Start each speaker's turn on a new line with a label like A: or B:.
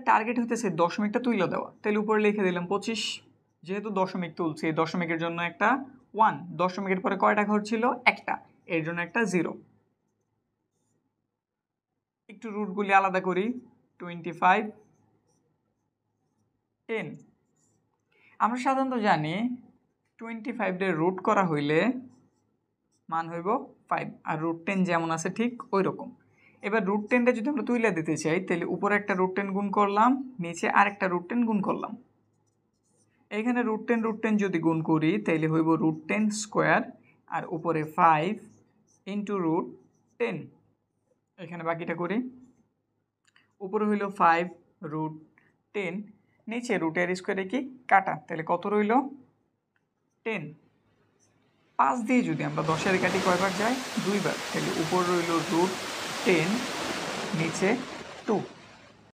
A: Target হতেছে দশমিকটা তুলে দেওয়া, তাহলে উপরে লিখে দিলাম 25। যেহেতু দশমিক তুলছি, এই দশমিকের জন্য একটা 1, দশমিকের পরে কয়টা ঘর ছিল? একটা, এর জন্য একটা 0। একটু রুটগুলি আলাদা করি। 25, 10। আমরা সাধারণত জানি 25 এর রুট করা হইলে মান হইব 5, আর রুট 10 যেমন আছে ঠিক ওই রকম। এবার রুট 10টা যদি আমরা তুলে দিতে চাই, তাহলে উপরে একটা রুট 10 গুণ করলাম, নিচে আরেকটা রুট 10 গুণ করলাম। এখানে রুট 10 যদি গুণ করি, তাহলে হইব রুট 10 স্কোয়ার, আর উপরে 5 ইন্টু রুট 10। এখানে বাকিটা করি। উপরে হইল 5 রুট 10, নিচে রুটের স্কোয়ারে কি কাটা, তাহলে কত রইল? 10। 5 দিয়ে যদি আমরা 10-এর কাটি কয়বার যায়? 2 বার, তাহলে উপর রইল রুট 10, নিচে 2।